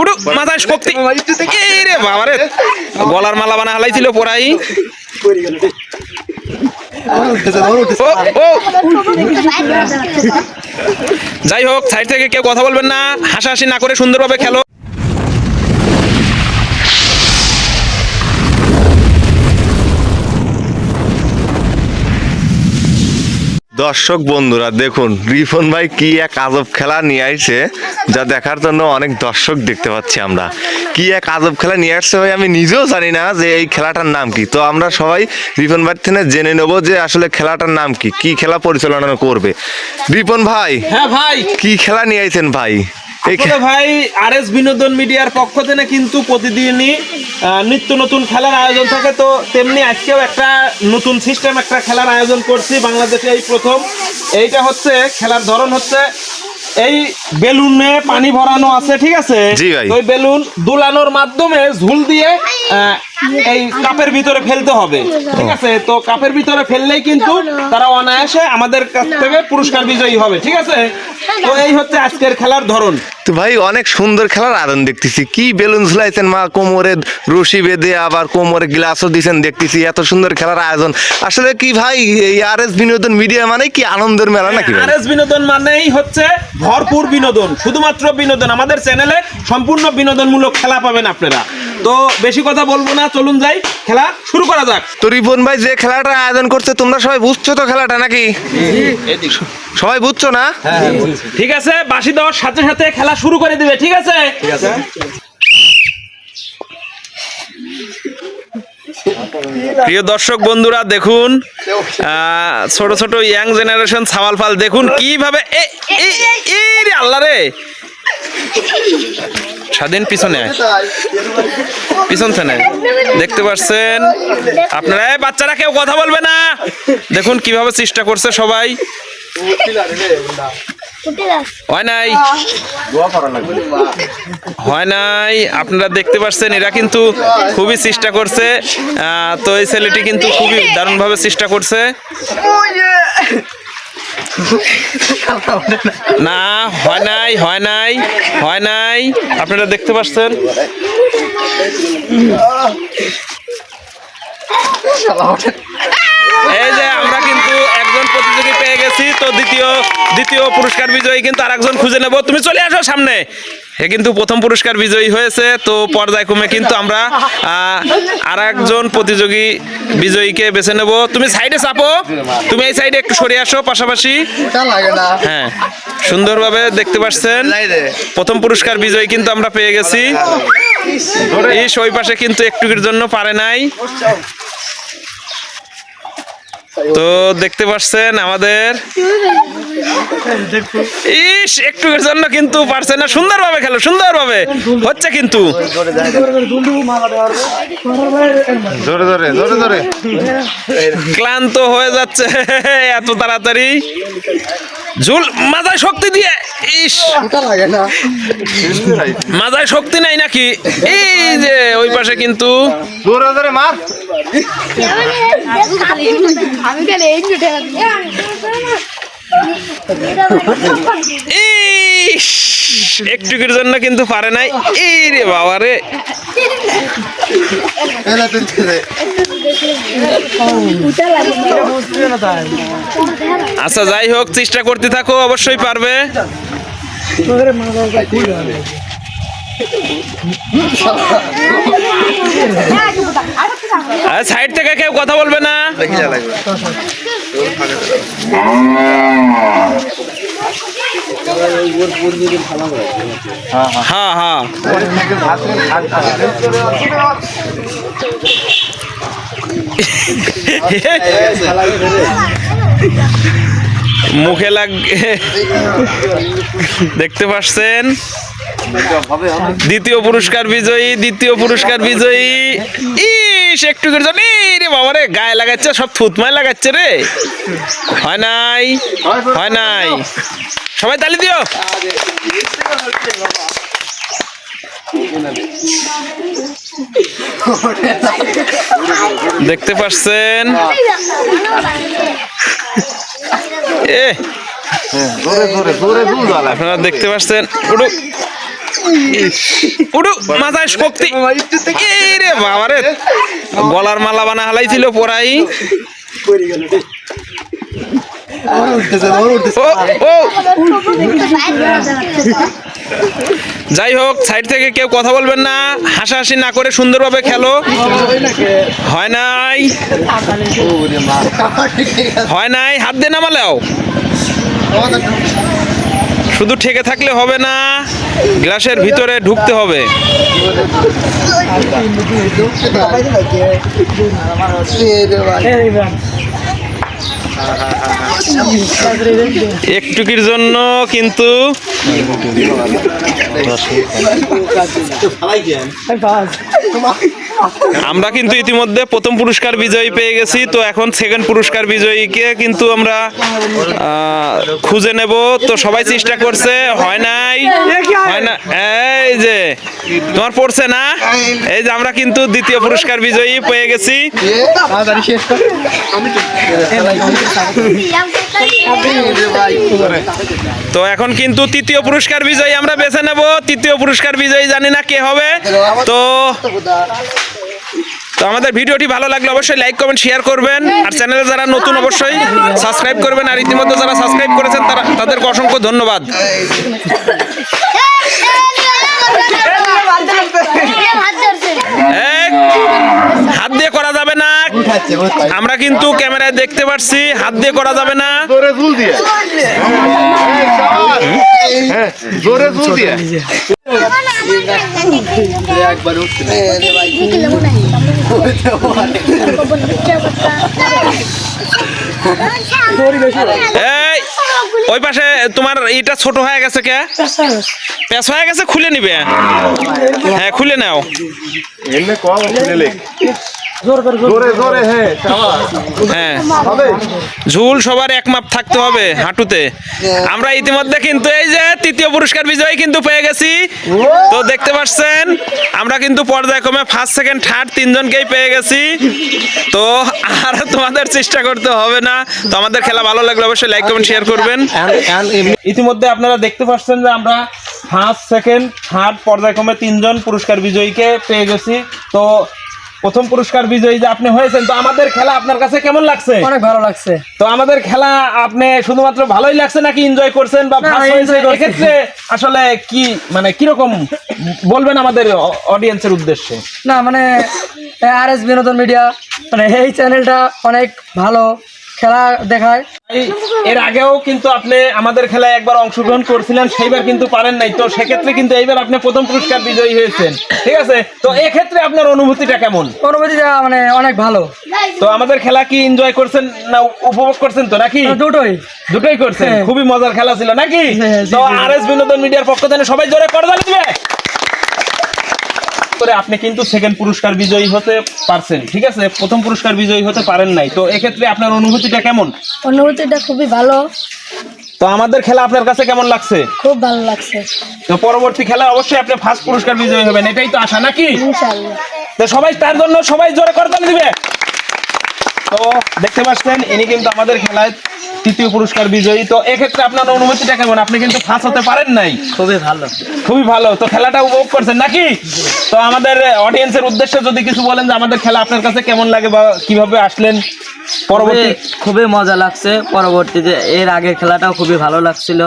উড়ু মাথায় শক্তি রে বাবারে গলার মালা বানা হালাইছিল পরাই যাই হোক সাইড থেকে কেউ কথা বলবেন না হাসাহাসি না করে সুন্দরভাবে খেলো দর্শক বন্ধুরা দেখুন রিপন ভাই কি এক আজব খেলা নিয়ে আসছে যা দেখার জন্য অনেক দর্শক দেখতে পাচ্ছি আমরা কি এক আজব খেলা নিয়ে আসছে ভাই আমি নিজেও জানি না যে এই খেলাটার নাম কি তো আমরা সবাই রিপন ভাই থেকে জেনে নেব যে আসলে খেলাটার নাম কি কি খেলা পরিচালনা করবে রিপন ভাই হ্যাঁ ভাই কি খেলা নিয়ে আইছেন ভাই ভাই আরএস বিনোদন মিডিয়ার পক্ষ থেকে কিন্তু প্রতিদিনই নিত্য নতুন খেলার আয়োজন থাকে তো তেমনি আজকেও একটা নতুন সিস্টেম একটা খেলার আয়োজন করছি বাংলাদেশে এই প্রথম এইটা হচ্ছে খেলার ধরন হচ্ছে এই বেলুনে পানি ভরানো আছে ঠিক আছে ওই বেলুন দুলানোর মাধ্যমে ঝুল দিয়ে এই কাপের ভিতরে ফেলতে হবে ঠিক আছে তো কাপের ভিতরে ফেললেই কিন্তু তারা অনায়াসে আমাদের কাছ থেকে পুরস্কার বিজয়ী হবে ঠিক আছে তো এই হচ্ছে আজকের খেলার ধরন তো ভাই অনেক সুন্দর খেলার আয়োজন দেখতেছি কি বেলুন ঝুলাইছেন মা কোমরে রশি বেঁধে আবার কোমরে গ্লাসও দিয়েছেন দেখতেছি এত সুন্দর খেলার আয়োজন আসলে কি ভাই এই আরএস বিনোদন মিডিয়া মানে কি আনন্দের মেলা নাকি আরএস বিনোদন মানেই হচ্ছে ভরপুর বিনোদন শুধুমাত্র বিনোদন আমাদের চ্যানেলে সম্পূর্ণ বিনোদনমূলক খেলা পাবেন আপনারা তো বেশি কথা বলবো না চলুন যাই খেলা শুরু করা যাক তো রিপন ভাই যে খেলাটা আয়োজন করছে তোমরা সবাই বুঝছো তো খেলাটা নাকি সবাই বুঝছো না ঠিক আছে বাঁশি দেওয়ার সাথে সাথে খেলা শুরু করে দিবে ঠিক আছে প্রিয় দর্শক বন্ধুরা দেখুন ছোট ছোট ইয়াং জেনারেশন সাওয়াল ফাল দেখুন কিভাবে আল্লাহ রে স্বাধীন পিছনে পিছন থেকে দেখতে পাচ্ছেন আপনারা বাচ্চারা কেউ কথা বলবে না দেখুন কিভাবে চেষ্টা করছে সবাই হয় নাই আপনারা দেখতে পাচ্ছেন এরা কিন্তু খুবই চেষ্টা করছে তো এই ছেলেটি কিন্তু খুবই দারুণ ভাবে চেষ্টা করছে না হয় নাই আপনারা দেখতে পাচ্ছেন এই যে আমরা কিন্তু একজন প্রতিযোগী পেয়ে গেছি তো দ্বিতীয় পুরস্কার বিজয়ী কিন্তু আরেকজন খুঁজে নেব তুমি চলে আসো সামনে এ কিন্তু প্রথম পুরস্কার বিজয়ী হয়েছে তো পর্যায়ক্রমে কিন্তু আমরা আরেকজন প্রতিযোগী বিজয়ীকে বেছে নেব তুমি সাইডে চাপো তুমি এই সাইডে একটু সরে আসো পাশাপাশি হ্যাঁ সুন্দরভাবে দেখতে পাচ্ছেন প্রথম পুরস্কার বিজয়ী কিন্তু আমরা পেয়ে গেছি ওই পাশে কিন্তু একটুর জন্য পারে নাই তো দেখতে পাচ্ছেন আমাদের একটুর জন্য কিন্তু পারছে না সুন্দরভাবে খেলো সুন্দরভাবে হচ্ছে কিন্তু ক্লান্ত হয়ে যাচ্ছে এত তাড়াতাড়ি ঝুল মাথায় শক্তি দিয়ে মাথায় শক্তি নাই নাকি এই যে ওই পাশে কিন্তু একটুকুর জন্য কিন্তু পারে নাই এই রে বাবা রে আচ্ছা যাই হোক চেষ্টা করতে থাকো অবশ্যই পারবে সাইড থেকে কেউ কথা বলবে না হ্যাঁ হ্যাঁ মুখে লাগ দেখতে পাচ্ছেন দ্বিতীয় পুরস্কার বিজয়ী একটু করে জানি রে বাবা রে গায়ে লাগাচ্ছে সব থুতমায় লাগাচ্ছে রে হয় নাই সবাই তালি দিও দেখতে পাচ্ছেন আপনারা দেখতে পাচ্ছেন উড়ু মাথায় শক্তি রে বাবা রে, গলার মালা বানা হালাইছিল পরাই। ও যাই হোক, সাইড থেকে কেউ কথা বলবেন না, হাসাহাসি না করে সুন্দরভাবে খেলো। হয় নাই, হয় নাই, হাত দিয়ে নামালেও শুধু ঠেকে থাকলে হবে না, গ্লাসের ভিতরে ঢুকতে হবে। একটুকির জন্য কিন্তু আমরা কিন্তু ইতিমধ্যে প্রথম পুরস্কার বিজয়ী পেয়ে গেছি। তো এখন সেকেন্ড পুরস্কার বিজয়ীকে কিন্তু আমরা খুঁজে নেব। তো সবাই চেষ্টা করছে, হয় নাই, হয় না। এই যে তোমার পড়ছে না, এই যে আমরা কিন্তু দ্বিতীয় পুরস্কার বিজয়ী পেয়ে গেছি। তো এখন কিন্তু তৃতীয় পুরস্কার বিজয়ী আমরা বেছে নেব। তৃতীয় পুরস্কার বিজয়ী জানি না কে হবে। তো আমাদের ভিডিওটি ভালো লাগলে অবশ্যই লাইক কমেন্ট শেয়ার করবেন, আর চ্যানেলে যারা নতুন অবশ্যই সাবস্ক্রাইব করবেন, আর ইতিমধ্যে যারা সাবস্ক্রাইব করেছেন তাদেরকে অসংখ্য ধন্যবাদ। হাত দিয়ে করা যাবে না, আমরা কিন্তু ক্যামেরায় দেখতে পাচ্ছি, হাত দিয়ে করা যাবে না। এই ওই পাশে তোমার এটা ছোট হয়ে গেছে, কে পেছ হয়ে গেছে, খুলে নিবে। হ্যাঁ খুলে নাও। হ্যাঁ, ঝুল সবার এক মাপ থাকতে হবে হাঁটুতে। আমরা ইতিমধ্যে কিন্তু এই যে তৃতীয় পুরস্কার বিজয়ী কিন্তু পেয়ে গেছি। তো দেখতে পাচ্ছেন আমরা কিন্তু পর্যায়ক্রমে ফার্স্ট সেকেন্ড থার্ড তিনজনকেই পেয়ে গেছি। তো আর তোমাদের চেষ্টা করতে হবে না। তো আমাদের খেলা ভালো লাগলে অবশ্যই লাইক কমেন্ট শেয়ার করবেন। ইতিমধ্যে আপনারা দেখতে পাচ্ছেন যে আমরা ফার্স্ট সেকেন্ড থার্ড পর্যায়ক্রমে তিনজন পুরস্কার বিজয়ীকে পেয়ে গেছি। তো প্রথম পুরস্কার বিজয়ী যে আপনি হয়েছেন, তো আমাদের খেলা আপনার কাছে কেমন লাগছে? অনেক ভালো লাগছে। তো আমাদের খেলা আপনি শুধুমাত্র ভালোই লাগছে নাকি এনজয় করছেন বা ফার্স্ট হয়েছে? এক্ষেত্রে আসলে কি মানে কিরকম বলবেন আমাদের অডিয়েন্সের উদ্দেশ্যে? না মানে আরএস বিনোদন মিডিয়া মানে এই চ্যানেলটা অনেক ভালো খেলা দেখায়। এর আগেও কিন্তু আপনি আমাদের খেলায় একবার অংশগ্রহণ করছিলেন, সেইবার কিন্তু পারেন নাই। তো সেক্ষেত্রে কিন্তু এইবার আপনি প্রথম পুরস্কার বিজয়ী হয়েছেন, ঠিক আছে? তো এক্ষেত্রে আপনার অনুভূতিটা কেমন? অনুভূতিটা মানে অনেক ভালো। তো আমাদের খেলা কি এনজয় করছেন না উপভোগ করছেন? তো নাকি দুটোই করছেন? খুবই মজার খেলা ছিল নাকি? তো আরএস বিনোদন মিডিয়ার পক্ষ থেকে সবাই জোরে করতালি দিবে। আপনি কিন্তু সেকেন্ড পুরস্কার বিজয়ী হতে পারছেন, ঠিক আছে? প্রথম পুরস্কার বিজয়ী হতে পারেন নাই। তো এক্ষেত্রে আপনার অনুভূতিটা কেমন? অনুভূতিটা খুবই ভালো। তো আমাদের খেলা আপনার কাছে কেমন লাগছে? খুব ভালো লাগছে। তো পরবর্তী খেলা অবশ্যই আপনি ফার্স্ট পুরস্কার বিজয়ী হবেন, এটাই তো আশা নাকি? ইনশাআল্লাহ। তো সবাই তার জন্য সবাই জোরে করতালি দিবে। তো দেখতে পাচ্ছেন ইনি কিন্তু আমাদের খেলায় তৃতীয় পুরস্কার বিজয়ী। তো এক্ষেত্রে আপনার অনুভূতিটা কেমন? আপনি কিন্তু ফার্স্ট হতে পারেন নাই। খুবই ভালো, খুবই ভালো। তো খেলাটা উপভোগ করছেন নাকি? তো আমাদের অডিয়েন্সের উদ্দেশ্যে যদি কিছু বলেন যে আমাদের খেলা আপনার কাছে কেমন লাগে বা কিভাবে আসলেন পরবর্তী? খুবই মজা লাগছে। পরবর্তীতে এর আগের খেলাটাও খুবই ভালো লাগছিল।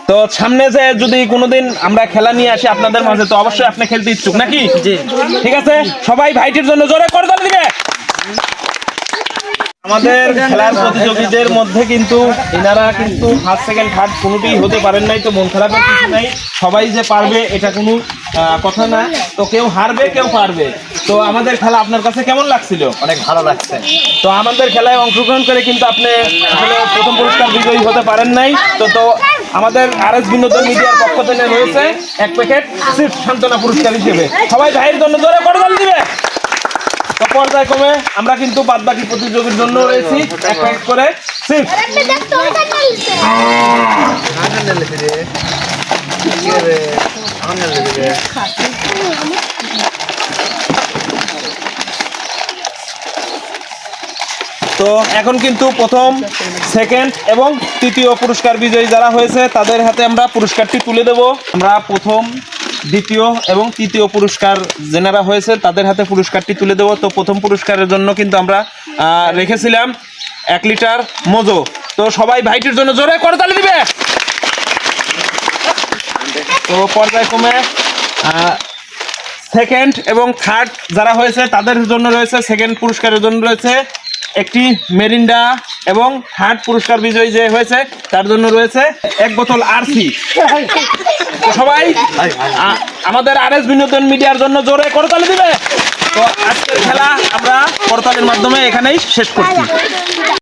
তো সামনে যে যদি কোনোদিন আমরা খেলা নিয়ে আসি আপনাদের মাঝে, তো অবশ্যই আপনি খেলতে ইচ্ছুক নাকি? জি, ঠিক আছে। সবাই ভাইটির জন্য জোরে করতালি দিবে। আমাদের খেলার প্রতিযোগীদের মধ্যে কিন্তু এনারা কিন্তু ফার্স্ট সেকেন্ড থার্ড কোনোটিই হতে পারেন নাই। তো মন খারাপের কিছু নাই, সবাই যে পারবে এটা কোনো কথা না। তো কেউ হারবে কেউ পারবে। তো আমাদের খেলা আপনার কাছে কেমন লাগছিল? অনেক ভালো লাগছে। তো আমাদের খেলায় অংশগ্রহণ করে কিন্তু আপনি আসলে প্রথম পুরস্কার বিজয়ী হতে পারেন নাই। তো আমাদের আরএস বিনোদন মিডিয়ার পক্ষ থেকে রয়েছে এক প্যাকেট চিপস সান্ত্বনা পুরস্কার হিসেবে। সবাই ভাইয়ের জন্য জোরে করতালি দিবে। তো পর্যায়ক্রমে আমরা কিন্তু বাদ বাকি প্রতিযোগীর জন্য রয়েছি এক প্যাকেট করে চিপস। তো এখন কিন্তু প্রথম সেকেন্ড এবং তৃতীয় পুরস্কার বিজয়ী যারা হয়েছে তাদের হাতে আমরা পুরস্কারটি তুলে দেব। আমরা প্রথম দ্বিতীয় এবং তৃতীয় পুরস্কার যেনারা হয়েছে তাদের হাতে পুরস্কারটি তুলে দেবো। তো প্রথম পুরস্কারের জন্য কিন্তু আমরা রেখেছিলাম 1 লিটার মোজো। তো সবাই ভাইটির জন্য জোরে করতালি দিবে। তো পর্যায়ক্রমে সেকেন্ড এবং থার্ড যারা হয়েছে তাদের জন্য রয়েছে, সেকেন্ড পুরস্কারের জন্য রয়েছে একটি মেরিন্ডা, এবং থার্ড পুরস্কার বিজয়ী যে হয়েছে তার জন্য রয়েছে 1 বোতল আরসি। তো সবাই আমাদের আরএস বিনোদন মিডিয়ার জন্য জোরে করতালি দিবে। তো আজকের খেলা আমরা করতালির মাধ্যমে এখানেই শেষ করছি।